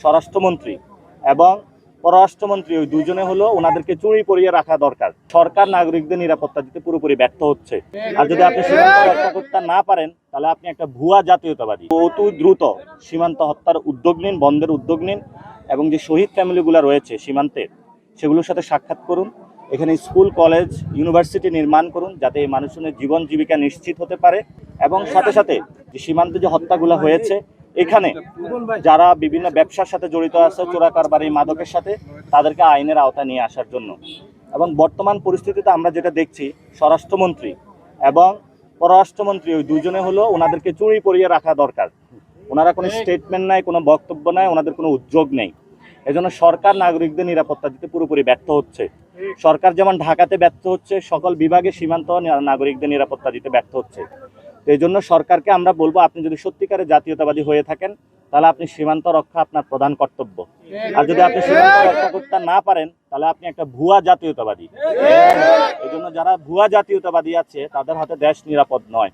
স্বরাষ্ট্রমন্ত্রী এবং পররাষ্ট্রমন্ত্রী ওই দুজনে হলো ওনাদেরকে চুরি করিয়ে রাখা দরকার। সরকার নাগরিকদের নিরাপত্তা দিতে পুরোপুরি ব্যর্থ হচ্ছে। আর যদি আপনি সীমান্ত রক্ষা করতে না পারেন তাহলে আপনি একটা ভুয়া জাতীয়তাবাদী। অতি দ্রুত সীমান্ত হত্যার উদ্যোগ নিন, বন্ধের উদ্যোগ নিন এবং যে শহীদ ফ্যামিলিগুলো রয়েছে সীমান্তে সেগুলোর সাথে সাক্ষাৎ করুন। এখানে স্কুল, কলেজ, ইউনিভার্সিটি নির্মাণ করুন যাতে এই মানুষজনের জীবন জীবিকা নিশ্চিত হতে পারে। এবং সাথে সাথে যে সীমান্তে যে হত্যাগুলো হয়েছে এখানে যারা বিভিন্ন ব্যবসার সাথে জড়িত আছে, চোরাকারবারি, মাদকের সাথে, তাদেরকে আইনের আওতায় নিয়ে আসার জন্য। এবং বর্তমান পরিস্থিতিতে আমরা যেটা দেখছি, স্বরাষ্ট্রমন্ত্রী এবং পররাষ্ট্রমন্ত্রী ওই দুজনে হলো ওনাদেরকে চুরি করিয়ে রাখা দরকার। ওনারা কোনো স্টেটমেন্ট নাই, কোনো বক্তব্য নাই, ওনাদের কোনো উদ্যোগ নেই। এজন্য সরকার নাগরিকদের নিরাপত্তা দিতে পুরোপুরি ব্যর্থ হচ্ছে। সরকার যেমন ঢাকাতে ব্যর্থ হচ্ছে, সকল বিভাগে সীমান্ত নাগরিকদের নিরাপত্তা দিতে ব্যর্থ হচ্ছে। তো এই জন্য সরকারকে আমরা বলবো, আপনি যদি সত্যিকারের জাতীয়তাবাদী হয়ে থাকেন তাহলে আপনি সীমান্ত রক্ষা আপনার প্রধান কর্তব্য। আর যদি আপনি সীমান্ত রক্ষা করতে না পারেন তাহলে আপনি একটা ভুয়া জাতীয়তাবাদী। এই জন্য যারা ভুয়া জাতীয়তাবাদী আছে তাদের হাতে দেশ নিরাপদ নয়।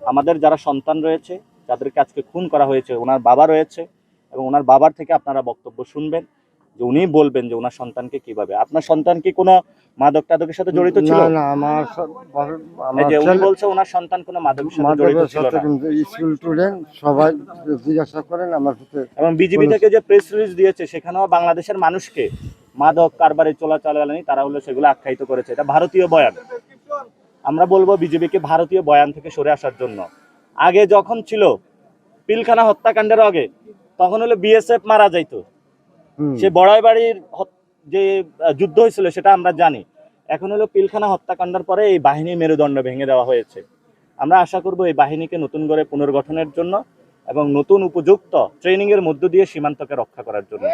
আমাদের যারা সন্তান রয়েছে, যাদেরকে আজকে খুন করা হয়েছে, ওনার বাবা রয়েছে এবং ওনার বাবার থেকে আপনারা বক্তব্য শুনবেন যে উনি বলবেন যে ওনার সন্তানকে কিভাবে। আপনার সন্তান কি কোনো মাদক টাদকের সাথে জড়িত ছিল? না, আমার যে উনি বলছে ওনার সন্তান কোনো মাদকের সাথে জড়িত ছিল না। স্কুল স্টুডেন্ট সবাই জিজ্ঞাসা করেন আমার সাথে। এবং বিজিবি থেকে যে প্রেস রিলিজ দিয়েছে সেখানেও বাংলাদেশের মানুষকে মাদক কারবারে চলাচলানি তারা হলো সেগুলো আখ্যায়িত করেছে। এটা ভারতীয় বয়ান। আমরা বলবো বিজেপিকে ভারতীয় বয়ান থেকে সরে আসার জন্য। আগে যখন ছিল পিলখানা হত্যাকাণ্ডের আগে, তখন হলো বিএসএফ মারা যাইতো। সে বড়াইবাড়ির যে যুদ্ধ হয়েছিল সেটা আমরা জানি। এখন হলো পিলখানা হত্যাকাণ্ডের পরে এই বাহিনীর মেরুদণ্ড ভেঙে দেওয়া হয়েছে। আমরা আশা করব এই বাহিনীকে নতুন করে পুনর্গঠনের জন্য এবং নতুন উপযুক্ত ট্রেনিং এর মধ্য দিয়ে সীমান্তকে রক্ষা করার জন্য।